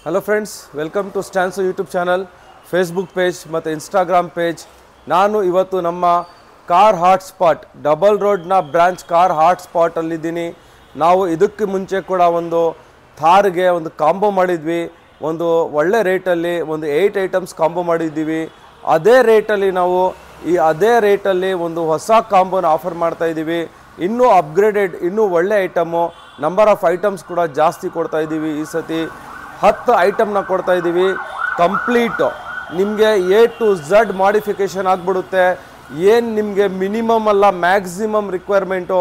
Hello friends, welcome to ಸ್ಟ್ಯಾನ್ಸೋ YouTube channel, Facebook page ಮತ್ತು Instagram page. ನಾನು ಇವತ್ತು ನಮ್ಮ ಕಾರ್ ಹಾಟ್ಸ್ಪಾಟ್ ಡಬಲ್ ರೋಡ್ನ ಬ್ರಾಂಚ್ ಕಾರ್ ಹಾಟ್ಸ್ಪಾಟಲ್ಲಿದ್ದೀನಿ. ನಾವು ಇದಕ್ಕೆ ಮುಂಚೆ ಕೂಡ ಒಂದು ಥಾರ್ಗೆ ಒಂದು ಕಾಂಬೋ ಮಾಡಿದ್ವಿ. ಒಂದು ಒಳ್ಳೆ ರೇಟಲ್ಲಿ ಒಂದು 8 ಐಟಮ್ಸ್ ಕಾಂಬೋ ಮಾಡಿದ್ದೀವಿ. ಅದೇ ರೇಟಲ್ಲಿ ನಾವು ಅದೇ ರೇಟಲ್ಲಿ ಒಂದು ಹೊಸ ಕಾಂಬೋನ ಆಫರ್ ಮಾಡ್ತಾಯಿದ್ದೀವಿ. ಇನ್ನೂ ಅಪ್ಗ್ರೇಡೆಡ್, ಇನ್ನೂ ಒಳ್ಳೆ ಐಟಮು, ನಂಬರ್ ಆಫ್ ಐಟಮ್ಸ್ ಕೂಡ ಜಾಸ್ತಿ ಕೊಡ್ತಾಯಿದ್ದೀವಿ. ಈ ಸತಿ 10 ಐಟಮ್ನ ಕೊಡ್ತಾಯಿದ್ದೀವಿ. ಕಂಪ್ಲೀಟು ನಿಮಗೆ A to Z ಮಾಡಿಫಿಕೇಷನ್ ಆಗಿಬಿಡುತ್ತೆ. ಏನು ನಿಮಗೆ ಮಿನಿಮಮ್ ಅಲ್ಲ, ಮ್ಯಾಕ್ಸಿಮಮ್ ರಿಕ್ವೈರ್ಮೆಂಟು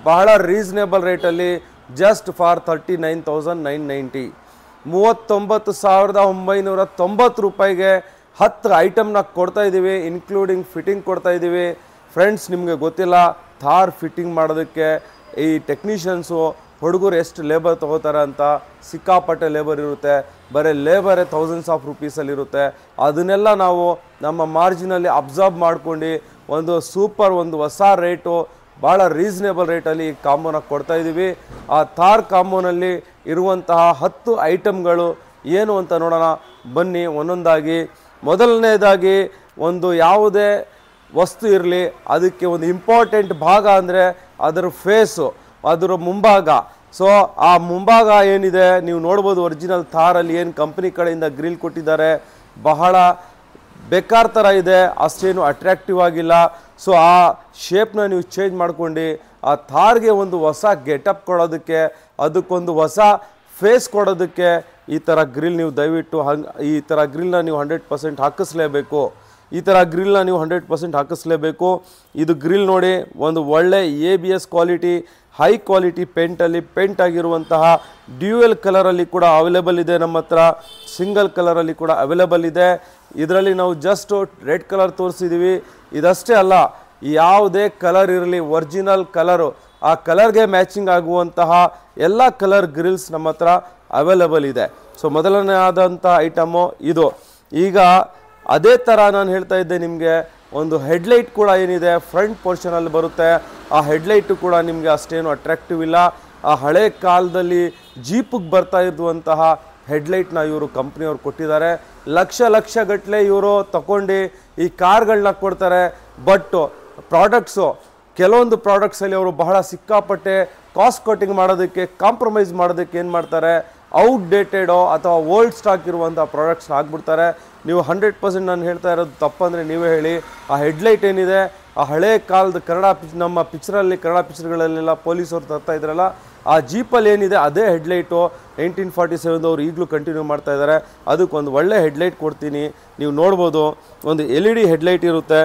ಬಹಳ ರೀಸನೇಬಲ್ ರೇಟಲ್ಲಿ ಜಸ್ಟ್ ಫಾರ್ 39,990 39,990 ರೂಪಾಯಿಗೆ 10 ಐಟಮ್ನ ಕೊಡ್ತಾಯಿದ್ದೀವಿ, ಇನ್ಕ್ಲೂಡಿಂಗ್ ಫಿಟ್ಟಿಂಗ್ ಕೊಡ್ತಾಯಿದ್ದೀವಿ. ಫ್ರೆಂಡ್ಸ್, ನಿಮಗೆ ಗೊತ್ತಿಲ್ಲ, ಥಾರ್ ಫಿಟ್ಟಿಂಗ್ ಮಾಡೋದಕ್ಕೆ ಈ ಟೆಕ್ನಿಷಿಯನ್ಸು ಹುಡುಗರು ಎಷ್ಟು ಲೇಬರ್ ತೊಗೋತಾರೆ ಅಂತ. ಸಿಕ್ಕಾಪಟ್ಟೆ ಲೇಬರ್ ಇರುತ್ತೆ, ಬರೀ ಲೇಬರೇ ಥೌಸಂಡ್ಸ್ ಆಫ್ ರುಪೀಸಲ್ಲಿರುತ್ತೆ. ಅದನ್ನೆಲ್ಲ ನಾವು ನಮ್ಮ ಮಾರ್ಜಿನಲ್ಲಿ ಅಬ್ಸರ್ವ್ ಮಾಡ್ಕೊಂಡು ಒಂದು ಸೂಪರ್, ಒಂದು ಹೊಸ ರೇಟು, ಭಾಳ ರೀಸನೇಬಲ್ ರೇಟಲ್ಲಿ ಈ ಕಾಂಬೋನ ಕೊಡ್ತಾಯಿದ್ದೀವಿ. ಆ ಥಾರ್ ಕಾಂಬೋನಲ್ಲಿ ಇರುವಂತಹ 10 ಐಟಮ್ಗಳು ಏನು ಅಂತ ನೋಡೋಣ ಬನ್ನಿ ಒಂದೊಂದಾಗಿ. ಮೊದಲನೇದಾಗಿ, ಒಂದು ಯಾವುದೇ ವಸ್ತು ಇರಲಿ ಅದಕ್ಕೆ ಒಂದು ಇಂಪಾರ್ಟೆಂಟ್ ಭಾಗ ಅಂದರೆ ಅದರ ಫೇಸು, ಅದರ ಮುಂಭಾಗ. ಸೊ ಆ ಮುಂಭಾಗ ಏನಿದೆ ನೀವು ನೋಡ್ಬೋದು. ಒರಿಜಿನಲ್ ಥಾರಲ್ಲಿ ಏನು ಕಂಪ್ನಿ ಕಡೆಯಿಂದ ಗ್ರಿಲ್ ಕೊಟ್ಟಿದ್ದಾರೆ, ಬಹಳ ಬೇಕಾರ್ ಥರ ಇದೆ, ಅಷ್ಟೇನು ಅಟ್ರ್ಯಾಕ್ಟಿವ್ ಆಗಿಲ್ಲ. ಸೊ ಆ ಶೇಪ್ನ ನೀವು ಚೇಂಜ್ ಮಾಡ್ಕೊಂಡು ಆ ಥಾರ್ಗೆ ಒಂದು ಹೊಸ ಗೆಟಪ್ ಕೊಡೋದಕ್ಕೆ, ಅದಕ್ಕೊಂದು ಹೊಸ ಫೇಸ್ ಕೊಡೋದಕ್ಕೆ ಈ ಥರ ಗ್ರಿಲ್ ನೀವು ದಯವಿಟ್ಟು ಈ ಥರ ಗ್ರಿಲ್ನ ನೀವು 100% ಹಾಕಿಸ್ಲೇಬೇಕು. ಈ ಥರ ಗ್ರಿಲ್ನ ನೀವು 100% ಹಾಕಿಸ್ಲೇಬೇಕು. ಇದು ಗ್ರಿಲ್ ನೋಡಿ, ಒಂದು ಒಳ್ಳೆ ABS ಕ್ವಾಲಿಟಿ, ಹೈ ಕ್ವಾಲಿಟಿ ಪೇಂಟಲ್ಲಿ ಪೇಂಟ್ ಆಗಿರುವಂತಹ ಡ್ಯೂಯಲ್ ಕಲರಲ್ಲಿ ಕೂಡ ಅವೈಲೇಬಲ್ ಇದೆ ನಮ್ಮ ಹತ್ರ, ಸಿಂಗಲ್ ಕಲರಲ್ಲಿ ಕೂಡ ಅವೈಲೇಬಲ್ ಇದೆ. ಇದರಲ್ಲಿ ನಾವು ಜಸ್ಟ್ ರೆಡ್ ಕಲರ್ ತೋರಿಸಿದ್ದೀವಿ. ಇದಷ್ಟೇ ಅಲ್ಲ, ಯಾವುದೇ ಕಲರ್ ಇರಲಿ, ಒರಿಜಿನಲ್ ಕಲರು, ಆ ಕಲರ್ಗೆ ಮ್ಯಾಚಿಂಗ್ ಆಗುವಂತಹ ಎಲ್ಲ ಕಲರ್ ಗ್ರಿಲ್ಸ್ ನಮ್ಮ ಹತ್ರ ಅವೈಲೇಬಲ್ ಇದೆ. ಸೊ ಮೊದಲನೇ ಆದಂಥ ಐಟಮು ಇದು. ಈಗ ಅದೇ ಥರ ನಾನು ಹೇಳ್ತಾ ಇದ್ದೆ ನಿಮಗೆ, ಒಂದು ಹೆಡ್ಲೈಟ್ ಕೂಡ ಏನಿದೆ ಫ್ರಂಟ್ ಪೋರ್ಷನಲ್ಲಿ ಬರುತ್ತೆ. ಆ ಹೆಡ್ಲೈಟು ಕೂಡ ನಿಮಗೆ ಅಷ್ಟೇನು ಅಟ್ರ್ಯಾಕ್ಟಿವ್ ಇಲ್ಲ. ಆ ಹಳೆ ಕಾಲದಲ್ಲಿ ಜೀಪಿಗೆ ಬರ್ತಾ ಇರುವಂತಹ ಹೆಡ್ಲೈಟ್ನ ಇವರು ಕಂಪ್ನಿಯವ್ರು ಕೊಟ್ಟಿದ್ದಾರೆ. ಲಕ್ಷ ಗಟ್ಟಲೆ ಇವರು ತಗೊಂಡು ಈ ಕಾರ್ಗಳನ್ನ ಕೊಡ್ತಾರೆ. ಬಟ್ ಪ್ರಾಡಕ್ಟ್ಸು, ಕೆಲವೊಂದು ಪ್ರಾಡಕ್ಟ್ಸಲ್ಲಿ ಅವರು ಬಹಳ ಸಿಕ್ಕಾಪಟ್ಟೆ ಕಾಸ್ಟ್ ಕಟಿಂಗ್ ಮಾಡೋದಕ್ಕೆ, ಕಾಂಪ್ರಮೈಸ್ ಮಾಡೋದಕ್ಕೆ ಏನು ಮಾಡ್ತಾರೆ, ಔಟ್ಡೇಟೆಡೋ ಅಥವಾ ಓಲ್ಡ್ ಸ್ಟಾಕ್ ಇರುವಂಥ ಪ್ರಾಡಕ್ಟ್ಸ್ನ ಹಾಕ್ಬಿಡ್ತಾರೆ. ನೀವು 100% ನಾನು ಹೇಳ್ತಾ ಇರೋದು ತಪ್ಪಂದರೆ ನೀವೇ ಹೇಳಿ. ಆ ಹೆಡ್ಲೈಟ್ ಏನಿದೆ, ಆ ಹಳೆ ಕಾಲದ ನಮ್ಮ ಪಿಕ್ಚರಲ್ಲಿ, ಕನ್ನಡ ಪಿಕ್ಚರ್ಗಳಲ್ಲೆಲ್ಲ ಪೊಲೀಸವ್ರು ತರ್ತಾ ಇದ್ರಲ್ಲ, ಆ ಜೀಪಲ್ಲಿ ಏನಿದೆ ಅದೇ ಹೆಡ್ಲೈಟು 1947 ಈಗಲೂ ಕಂಟಿನ್ಯೂ ಮಾಡ್ತಾ ಇದ್ದಾರೆ. ಅದಕ್ಕೊಂದು ಒಳ್ಳೆ ಹೆಡ್ಲೈಟ್ ಕೊಡ್ತೀನಿ, ನೀವು ನೋಡ್ಬೋದು. ಒಂದು LED ಹೆಡ್ಲೈಟ್ ಇರುತ್ತೆ.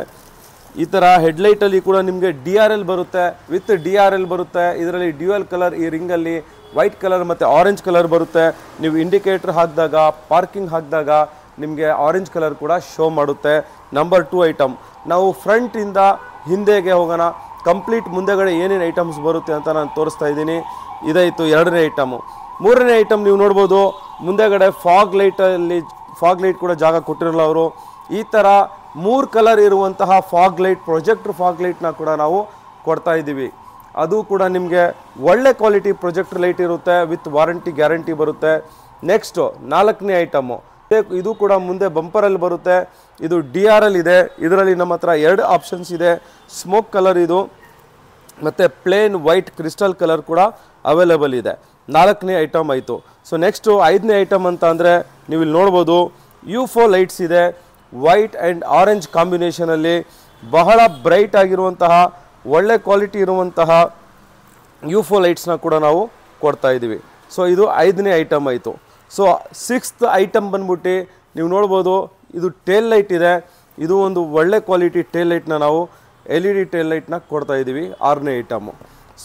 ಈ ಥರ ಹೆಡ್ಲೈಟಲ್ಲಿ ಕೂಡ ನಿಮಗೆ DRL ಬರುತ್ತೆ, ವಿತ್ DRL ಬರುತ್ತೆ. ಇದರಲ್ಲಿ ಡ್ಯೂಯಲ್ ಕಲರ್, ಈ ರಿಂಗಲ್ಲಿ ವೈಟ್ ಕಲರ್ ಮತ್ತು ಆರೆಂಜ್ ಕಲರ್ ಬರುತ್ತೆ. ನೀವು ಇಂಡಿಕೇಟರ್ ಹಾಕಿದಾಗ, ಪಾರ್ಕಿಂಗ್ ಹಾಕಿದಾಗ ನಿಮಗೆ ಆರೆಂಜ್ ಕಲರ್ ಕೂಡ ಶೋ ಮಾಡುತ್ತೆ. Number 2 item. ನಾವು ಫ್ರಂಟಿಂದ ಹಿಂದೆಗೆ ಹೋಗೋಣ. ಕಂಪ್ಲೀಟ್ ಮುಂದೆಗಡೆ ಏನೇನು ಐಟಮ್ಸ್ ಬರುತ್ತೆ ಅಂತ ನಾನು ತೋರಿಸ್ತಾ ಇದ್ದೀನಿ. ಇದಾಯಿತು 2ನೇ ಐಟಮು. 3ನೇ ಐಟಮ್ ನೀವು ನೋಡ್ಬೋದು, ಮುಂದೆಗಡೆ ಫಾಗ್ ಲೈಟ್ ಕೂಡ ಜಾಗ ಕೊಟ್ಟಿರಲ್ಲ ಅವರು. ಈ ಥರ 3 ಕಲರ್ ಇರುವಂತಹ ಫಾಗ್ ಲೈಟ್, ಪ್ರೊಜೆಕ್ಟ್ರ್ ಫಾಗ್ ಲೈಟ್ನ ಕೂಡ ನಾವು ಕೊಡ್ತಾ ಇದ್ದೀವಿ. ಅದು ಕೂಡ ನಿಮಗೆ ಒಳ್ಳೆ ಕ್ವಾಲಿಟಿ ಪ್ರೊಜೆಕ್ಟ್ರ್ ಲೈಟ್ ಇರುತ್ತೆ, ವಿತ್ ವಾರಂಟಿ ಗ್ಯಾರಂಟಿ ಬರುತ್ತೆ. ನೆಕ್ಸ್ಟು 4ನೇ ಐಟಮು. ಇದು ಕೂಡ ಮುಂದೆ ಬಂಪರಲ್ಲಿ ಬರುತ್ತೆ. ಇದು DRL ಇದೆ. ಇದರಲ್ಲಿ ನಮ್ಮ ಹತ್ರ 2 ಆಪ್ಷನ್ಸ್ ಇದೆ. ಸ್ಮೋಕ್ ಕಲರ್ ಇದು, ಮತ್ತು ಪ್ಲೇನ್ ವೈಟ್ ಕ್ರಿಸ್ಟಲ್ ಕಲರ್ ಕೂಡ ಅವೈಲೇಬಲ್ ಇದೆ. 4ನೇ ಐಟಮ್ ಆಯಿತು. ಸೊ ನೆಕ್ಸ್ಟು 5ನೇ ಐಟಮ್ ಅಂತ ಅಂದರೆ ನೀವು ಇಲ್ಲಿ ನೋಡ್ಬೋದು, UFO ಲೈಟ್ಸ್ ಇದೆ. ವೈಟ್ ಆ್ಯಂಡ್ ಆರೆಂಜ್ ಕಾಂಬಿನೇಷನಲ್ಲಿ ಬಹಳ ಬ್ರೈಟ್ ಆಗಿರುವಂತಹ, ಒಳ್ಳೆ ಕ್ವಾಲಿಟಿ ಇರುವಂತಹ UFO ಲೈಟ್ಸ್ನ ಕೂಡ ನಾವು ಕೊಡ್ತಾ ಇದ್ದೀವಿ. ಸೊ ಇದು 5ನೇ ಐಟಮ್ ಆಯಿತು. ಸೊ 6th ಐಟಮ್ ಬಂದ್ಬಿಟ್ಟು ನೀವು ನೋಡ್ಬೋದು, ಇದು ಟೇಲ್ ಲೈಟ್ ಇದೆ. ಇದು ಒಂದು ಒಳ್ಳೆ ಕ್ವಾಲಿಟಿ ಟೇಲ್ ಲೈಟ್ನ ನಾವು LED ಟೇಲ್ ಲೈಟ್ನ ಕೊಡ್ತಾ ಇದ್ದೀವಿ. 6ನೇ ಐಟಮು.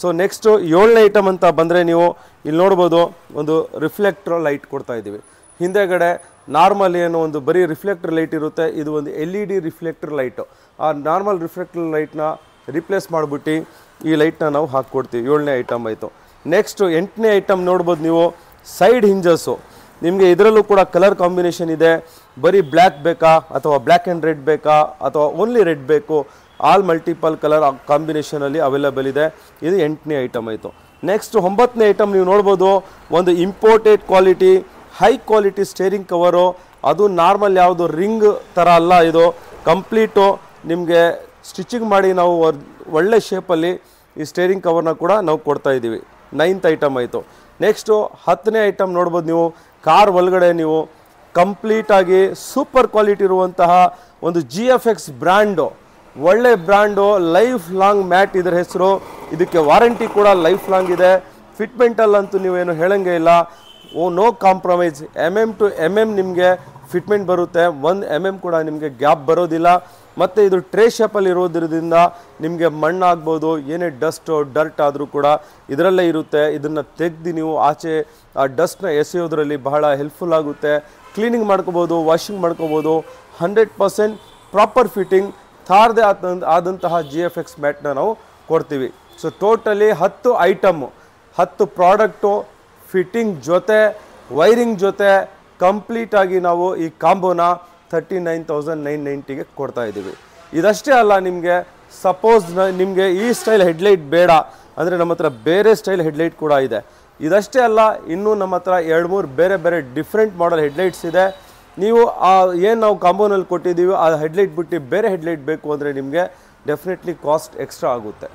ಸೊ ನೆಕ್ಸ್ಟು 7ನೇ ಐಟಮ್ ಅಂತ ಬಂದರೆ ನೀವು ಇಲ್ಲಿ ನೋಡ್ಬೋದು, ಒಂದು ರಿಫ್ಲೆಕ್ಟ್ರ್ ಲೈಟ್ ಕೊಡ್ತಾ ಇದ್ದೀವಿ. ಹಿಂದೆಗಡೆ ನಾರ್ಮಲ್ ಏನು ಒಂದು ಬರೀ ರಿಫ್ಲೆಕ್ಟರ್ ಲೈಟ್ ಇರುತ್ತೆ, ಇದು ಒಂದು LED ರಿಫ್ಲೆಕ್ಟರ್ ಲೈಟು. ಆ ನಾರ್ಮಲ್ ರಿಫ್ಲೆಕ್ಟರ್ ಲೈಟ್ನ ರಿಪ್ಲೇಸ್ ಮಾಡಿಬಿಟ್ಟು ಈ ಲೈಟ್ನ ನಾವು ಹಾಕ್ಕೊಡ್ತೀವಿ. 7ನೇ ಐಟಮ್ ಆಯಿತು. ನೆಕ್ಸ್ಟು 8ನೇ ಐಟಮ್ ನೋಡ್ಬೋದು ನೀವು, ಸೈಡ್ ಹಿಂಜಸ್ಸು. ನಿಮಗೆ ಇದರಲ್ಲೂ ಕೂಡ ಕಲರ್ ಕಾಂಬಿನೇಷನ್ ಇದೆ. ಬರೀ ಬ್ಲ್ಯಾಕ್ ಬೇಕಾ, ಅಥವಾ ಬ್ಲ್ಯಾಕ್ ಆ್ಯಂಡ್ ರೆಡ್ ಬೇಕಾ, ಅಥವಾ ಓನ್ಲಿ ರೆಡ್ ಬೇಕು, ಆಲ್ ಮಲ್ಟಿಪಲ್ ಕಲರ್ ಕಾಂಬಿನೇಷನಲ್ಲಿ ಅವೈಲೇಬಲ್ ಇದೆ. ಇದು 8ನೇ ಐಟಮ್ ಆಯಿತು. ನೆಕ್ಸ್ಟ್ 9ನೇ ಐಟಮ್ ನೀವು ನೋಡ್ಬೋದು, ಒಂದು imported quality high quality steering cover, ಅದು ನಾರ್ಮಲ್ ಯಾವುದು ರಿಂಗ್ ಥರ ಅಲ್ಲ, ಇದು ಕಂಪ್ಲೀಟು ನಿಮಗೆ ಸ್ಟಿಚಿಂಗ್ ಮಾಡಿ ನಾವು ಒಳ್ಳೆ ಶೇಪಲ್ಲಿ ಈ ಸ್ಟೇರಿಂಗ್ ಕವರ್ನ ಕೂಡ ನಾವು ಕೊಡ್ತಾ ಇದ್ದೀವಿ. 9th ಐಟಮ್ ಆಯಿತು. ನೆಕ್ಸ್ಟು 10ನೇ ಐಟಮ್ ನೋಡ್ಬೋದು ನೀವು. ಕಾರ್ ಒಳಗಡೆ ನೀವು ಕಂಪ್ಲೀಟಾಗಿ ಸೂಪರ್ ಕ್ವಾಲಿಟಿ ಇರುವಂತಹ ಒಂದು GFX ಬ್ರ್ಯಾಂಡು, ಒಳ್ಳೆ ಬ್ರ್ಯಾಂಡು, ಲೈಫ್ ಲಾಂಗ್ ಮ್ಯಾಟ್ ಇದರ ಹೆಸರು. ಇದಕ್ಕೆ ವಾರಂಟಿ ಕೂಡ ಲೈಫ್ ಲಾಂಗ್ ಇದೆ. ಫಿಟ್ಮೆಂಟಲ್ಲಂತೂ ನೀವೇನು ಹೇಳಂಗೆ ಇಲ್ಲ, ನೋ ಕಾಂಪ್ರಮೈಸ್. ಟು ನಿಮಗೆ ಫಿಟ್ಮೆಂಟ್ ಬರುತ್ತೆ, 1 mm ಕೂಡ ನಿಮಗೆ ಗ್ಯಾಪ್ ಬರೋದಿಲ್ಲ. ಮತ್ತು ಇದು ಟ್ರೇ ಶೇಪಲ್ಲಿ ಇರೋದ್ರಿಂದ ನಿಮಗೆ ಮಣ್ಣಾಗ್ಬೋದು, ಏನೇ ಡರ್ಟ್ ಆದರೂ ಕೂಡ ಇದರಲ್ಲೇ ಇರುತ್ತೆ. ಇದನ್ನು ತೆಗೆದು ನೀವು ಆಚೆ ಆ ಡಸ್ಟ್ನ ಎಸೆಯೋದ್ರಲ್ಲಿ ಬಹಳ ಹೆಲ್ಪ್ಫುಲ್ ಆಗುತ್ತೆ. ಕ್ಲೀನಿಂಗ್ ಮಾಡ್ಕೋಬೋದು, ವಾಷಿಂಗ್ ಮಾಡ್ಕೋಬೋದು. 100% ಪ್ರಾಪರ್ ಫಿಟ್ಟಿಂಗ್ ಥಾರ್ದೇ ಆದಂತಹ GFX ಮ್ಯಾಟ್ನ ನಾವು ಕೊಡ್ತೀವಿ. So totally 10 item, 10 product fitting ಜೊತೆ ವೈರಿಂಗ್ ಜೊತೆ ಕಂಪ್ಲೀಟಾಗಿ ನಾವು ಈ ಕಾಂಬೋನ 39,990ಗೆ ಕೊಡ್ತಾ ಇದ್ದೀವಿ. ಇದಷ್ಟೇ ಅಲ್ಲ, ನಿಮಗೆ ಸಪೋಸ್ ನಿಮಗೆ ಈ ಸ್ಟೈಲ್ ಹೆಡ್ಲೈಟ್ ಬೇಡ ಅಂದರೆ ನಮ್ಮ ಹತ್ರ ಬೇರೆ ಸ್ಟೈಲ್ ಹೆಡ್ಲೈಟ್ ಕೂಡ ಇದೆ. ಇದಷ್ಟೇ ಅಲ್ಲ, ಇನ್ನೂ ನಮ್ಮ ಹತ್ರ 2-3 ಬೇರೆ ಬೇರೆ ಡಿಫ್ರೆಂಟ್ ಮಾಡೆಲ್ ಹೆಡ್ಲೈಟ್ಸ್ ಇದೆ. ನೀವು ಏನು ನಾವು ಕಾಂಬೋನಲ್ಲಿ ಕೊಟ್ಟಿದ್ದೀವಿ ಆ ಹೆಡ್ಲೈಟ್ ಬಿಟ್ಟು ಬೇರೆ ಹೆಡ್ಲೈಟ್ ಬೇಕು ಅಂದರೆ ನಿಮಗೆ ಡೆಫಿನೆಟ್ಲಿ ಕಾಸ್ಟ್ ಎಕ್ಸ್ಟ್ರಾ ಆಗುತ್ತೆ.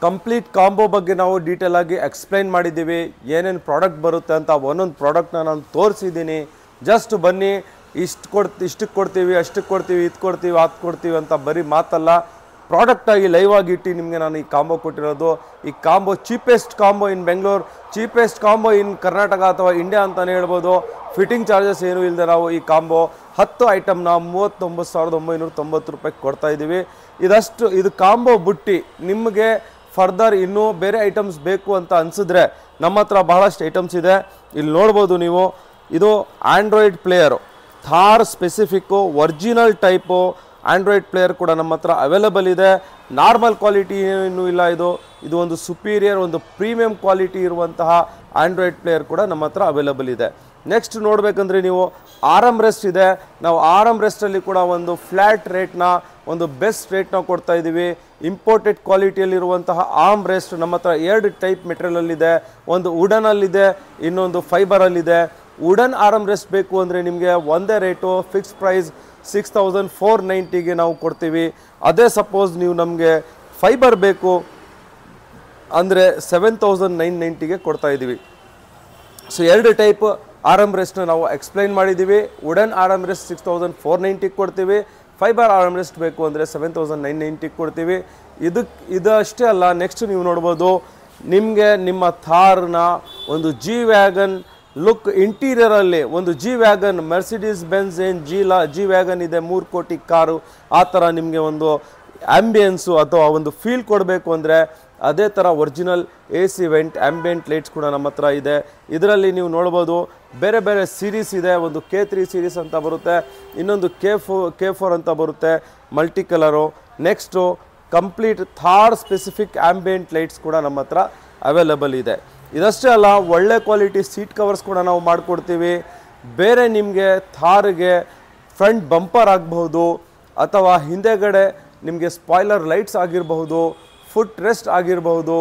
ಕಂಪ್ಲೀಟ್ ಕಾಂಬೋ ಬಗ್ಗೆ ನಾವು ಡೀಟೇಲ್ ಆಗಿ ಎಕ್ಸ್ಪ್ಲೈನ್ ಮಾಡಿದ್ದೀವಿ. ಏನೇನು ಪ್ರಾಡಕ್ಟ್ ಬರುತ್ತೆ ಅಂತ ಒಂದೊಂದು ಪ್ರಾಡಕ್ಟ್ನ ನಾನು ತೋರಿಸಿದ್ದೀನಿ. ಜಸ್ಟ್ ಬನ್ನಿ, ಇಷ್ಟಕ್ಕೆ ಕೊಡ್ತೀವಿ, ಅಷ್ಟಕ್ಕೆ ಕೊಡ್ತೀವಿ, ಇದು ಕೊಡ್ತೀವಿ, ಅದು ಕೊಡ್ತೀವಿ ಅಂತ ಬರೀ ಮಾತಲ್ಲ, ಪ್ರಾಡಕ್ಟಾಗಿ ಲೈವ್ ಆಗಿ ಇಟ್ಟು ನಿಮಗೆ ನಾನು ಈ ಕಾಂಬೋ ಕೊಟ್ಟಿರೋದು. ಈ ಕಾಂಬೋ ಚೀಪೆಸ್ಟ್ ಕಾಂಬೋ ಇನ್ ಬೆಂಗಳೂರು, ಚೀಪೆಸ್ಟ್ ಕಾಂಬೋ ಇನ್ ಕರ್ನಾಟಕ ಅಥವಾ ಇಂಡಿಯಾ ಅಂತಲೇ ಹೇಳ್ಬೋದು. ಫಿಟ್ಟಿಂಗ್ ಚಾರ್ಜಸ್ ಏನೂ ಇಲ್ಲದೆ ನಾವು ಈ ಕಾಂಬೋ 10 ಐಟಮ್ನ 39,990 ರೂಪಾಯಿಗೆ ಕೊಡ್ತಾಯಿದ್ದೀವಿ. ಇದು ಕಾಂಬೋ ಬುಟ್ಟಿ. ನಿಮಗೆ ಫರ್ದರ್ ಇನ್ನೂ ಬೇರೆ ಐಟಮ್ಸ್ ಬೇಕು ಅಂತ ಅನಿಸಿದ್ರೆ ನಮ್ಮ ಹತ್ರ ಬಹಳಷ್ಟು ಐಟಮ್ಸ್ ಇದೆ. ಇಲ್ಲಿ ನೋಡ್ಬೋದು ನೀವು, ಇದು Android player, Thar specific original type Android player ಕೂಡ ನಮ್ಮ ಹತ್ರ ಅವೈಲೇಬಲ್ ಇದೆ. ನಾರ್ಮಲ್ ಕ್ವಾಲಿಟಿ ಏನೂ ಇಲ್ಲ, ಇದು ಒಂದು ಸುಪೀರಿಯರ್, ಒಂದು ಪ್ರೀಮಿಯಂ ಕ್ವಾಲಿಟಿ ಇರುವಂತಹ ಆಂಡ್ರಾಯ್ಡ್ ಪ್ಲೇಯರ್ ಕೂಡ ನಮ್ಮ ಹತ್ರ ಅವೈಲೇಬಲ್ ಇದೆ. ನೆಕ್ಸ್ಟ್ ನೋಡಬೇಕಂದ್ರೆ ನೀವು ಆರಮ್ ರೆಸ್ಟ್ ಇದೆ. ನಾವು ಆರಮ್ ರೆಸ್ಟಲ್ಲಿ ಕೂಡ ಒಂದು ಫ್ಲ್ಯಾಟ್ ರೇಟ್ನ, ಒಂದು ಬೆಸ್ಟ್ ರೇಟ್ನ ಕೊಡ್ತಾ ಇದ್ದೀವಿ. ಇಂಪೋರ್ಟೆಡ್ ಕ್ವಾಲಿಟಿಯಲ್ಲಿರುವಂತಹ ಆರ್ಮ್ ರೆಸ್ಟ್ ನಮ್ಮ ಹತ್ರ 2 ಟೈಪ್ ಮೆಟೀರಿಯಲಲ್ಲಿದೆ. ಒಂದು ವುಡನಲ್ಲಿದೆ, ಇನ್ನೊಂದು ಫೈಬರಲ್ಲಿದೆ. ವುಡನ್ ಆರ್ಮ್ ರೆಸ್ಟ್ ಬೇಕು ಅಂದರೆ ನಿಮಗೆ ಒಂದೇ ರೇಟು, ಫಿಕ್ಸ್ ಪ್ರೈಸ್ 6,490ಗೆ ನಾವು ಕೊಡ್ತೀವಿ. ಅದೇ ಸಪೋಸ್ ನೀವು ನಮಗೆ ಫೈಬರ್ ಬೇಕು ಅಂದರೆ 7,990ಗೆ ಕೊಡ್ತಾ ಇದ್ದೀವಿ. ಸೊ 2 ಟೈಪ್ ಆರ್ಮ್ ರೆಸ್ಟ್ನ ನಾವು ಎಕ್ಸ್ಪ್ಲೈನ್ ಮಾಡಿದ್ದೀವಿ. ವುಡನ್ ಆರ್ಮ್ ರೆಸ್ಟ್ 6,490ಗೆ ಕೊಡ್ತೀವಿ. ಫೈಬರ್ ಆರ್ಮ್ ರೆಸ್ಟ್ ಬೇಕು ಅಂದರೆ 7,990ಗೆ ಕೊಡ್ತೀವಿ. ಇದು ಅಷ್ಟೇ ಅಲ್ಲ, ನೆಕ್ಸ್ಟ್ ನೀವು ನೋಡ್ಬೋದು, ನಿಮಗೆ ನಿಮ್ಮ ಥಾರ್ನ ಒಂದು G-ವ್ಯಾಗನ್ ಲುಕ್ ಇಂಟೀರಿಯರಲ್ಲಿ ಒಂದು G-ವ್ಯಾಗನ್, ಮೆರ್ಸಿಡೀಸ್ ಬೆನ್ಸ್ ಏನು G-ವ್ಯಾಗನ್ ಇದೆ 3 ಕೋಟಿ ಕಾರು, ಆ ಥರ ನಿಮಗೆ ಒಂದು ಆ್ಯಂಬಿಯನ್ಸು ಅಥವಾ ಒಂದು ಫೀಲ್ ಕೊಡಬೇಕು ಅಂದರೆ ಅದೇ ಥರ original AC vent ambient lights ಕೂಡ ನಮ್ಮ ಹತ್ರ ಇದೆ. ಇದರಲ್ಲಿ ನೀವು ನೋಡ್ಬೋದು ಬೇರೆ ಬೇರೆ ಸೀರೀಸ್ ಇದೆ. ಒಂದು K3 ಸೀರೀಸ್ ಅಂತ ಬರುತ್ತೆ, ಇನ್ನೊಂದು K4 ಅಂತ ಬರುತ್ತೆ, multi colour. Next complete Thar specific ambient lights ಕೂಡ ನಮ್ಮ ಹತ್ರ ಅವೈಲೇಬಲ್ ಇದೆ. ಇದಷ್ಟೇ ಅಲ್ಲ, ಒಳ್ಳೆ ಕ್ವಾಲಿಟಿ ಸೀಟ್ ಕವರ್ಸ್ ಕೂಡ ನಾವು ಮಾಡಿಕೊಡ್ತೀವಿ. ಬೇರೆ ನಿಮಗೆ ಥಾರ್ಗೆ ಫ್ರಂಟ್ ಬಂಪರ್ ಆಗಬಹುದು ಅಥವಾ ಹಿಂದೆಗಡೆ ನಿಮಗೆ ಸ್ಪಾಯ್ಲರ್ ಲೈಟ್ಸ್ ಆಗಿರಬಹುದು, ಫುಟ್ ರೆಸ್ಟ್ ಆಗಿರಬಹುದು.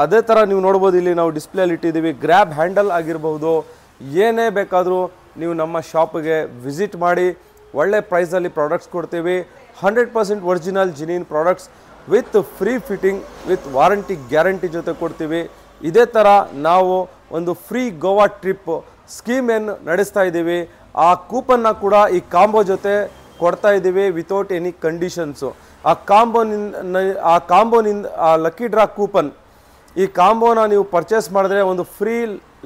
ಅದೇ ಥರ ನೀವು ನೋಡ್ಬೋದು, ಇಲ್ಲಿ ನಾವು ಡಿಸ್ಪ್ಲೇಲಿ ಇಟ್ಟಿದ್ದೀವಿ, ಗ್ರ್ಯಾಬ್ ಹ್ಯಾಂಡಲ್ ಆಗಿರಬಹುದು. ಏನೇ ಬೇಕಾದರೂ ನೀವು ನಮ್ಮ ಶಾಪಿಗೆ ವಿಸಿಟ್ ಮಾಡಿ, ಒಳ್ಳೆ ಪ್ರೈಸಲ್ಲಿ ಪ್ರಾಡಕ್ಟ್ಸ್ ಕೊಡ್ತೀವಿ. 100% original genuine products with free fitting with warranty guarantee ಜೊತೆ ಕೊಡ್ತೀವಿ. ಇದೇ ಥರ ನಾವು ಒಂದು ಫ್ರೀ ಗೋವಾ ಟ್ರಿಪ್ ಸ್ಕೀಮ್ ಏನು ನಡೆಸ್ತಾ ಇದ್ದೀವಿ. ಆ ಕೂಪನ್ನ ಕೂಡ ಈ ಕಾಂಬೋ ಜೊತೆ ಕೊಡ್ತಾ ಇದ್ದೀವಿ ವಿತೌಟ್ ಎನಿ ಕಂಡೀಷನ್ಸು. ಆ ಕಾಂಬೋನಿಂದ ಆ ಲಕ್ಕಿ ಡ್ರಾ ಕೂಪನ್, ಈ ಕಾಂಬೋನ ನೀವು ಪರ್ಚೇಸ್ ಮಾಡಿದ್ರೆ ಒಂದು ಫ್ರೀ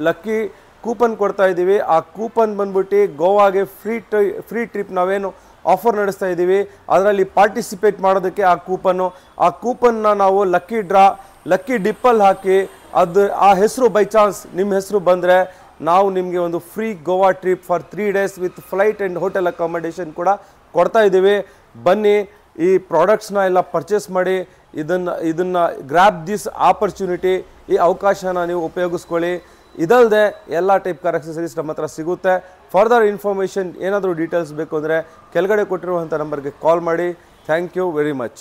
ಲಕ್ಕಿ ಕೂಪನ್ ಕೊಡ್ತಾ ಇದ್ದೀವಿ. ಆ ಕೂಪನ್ ಬಂದ್ಬಿಟ್ಟು ಗೋವಾಗೆ ಫ್ರೀ ಟ್ರಿಪ್ ನಾವೇನು ಆಫರ್ ನಡೆಸ್ತಾ ಇದ್ದೀವಿ ಅದರಲ್ಲಿ ಪಾರ್ಟಿಸಿಪೇಟ್ ಮಾಡೋದಕ್ಕೆ ಆ ಕೂಪನ್ನ ನಾವು ಲಕ್ಕಿ ಡಿಪ್ಪಲ್ಲಿ ಹಾಕಿ ಆ ಹೆಸರು ಬೈ ಚಾನ್ಸ್ ನಿಮ್ಮ ಹೆಸರು ಬಂದರೆ ನಾವು ನಿಮಗೆ ಒಂದು free Goa trip for 3 days with flight and hotel accommodation ಕೂಡ ಕೊಡ್ತಾ ಇದ್ದೀವಿ. ಬನ್ನಿ, ಈ ಪ್ರಾಡಕ್ಟ್ಸ್ನ ಎಲ್ಲ ಪರ್ಚೇಸ್ ಮಾಡಿ, ಇದನ್ನು ಗ್ರ್ಯಾಬ್ ದಿಸ್ ಆಪರ್ಚುನಿಟಿ, ಈ ಅವಕಾಶನ ನೀವು ಉಪಯೋಗಿಸ್ಕೊಳ್ಳಿ. ಇದಲ್ಲದೆ ಎಲ್ಲ ಟೈಪ್ ಕಾರ್ ಅಕ್ಸೆಸರೀಸ್ ನಮ್ಮ ಹತ್ರ ಸಿಗುತ್ತೆ. ಫರ್ದರ್ ಇನ್ಫಾರ್ಮೇಷನ್ ಏನಾದರೂ ಡೀಟೇಲ್ಸ್ ಬೇಕು ಅಂದರೆ ಕೆಳಗಡೆ ಕೊಟ್ಟಿರುವಂಥ ನಂಬರ್ಗೆ ಕಾಲ್ ಮಾಡಿ. Thank you very much.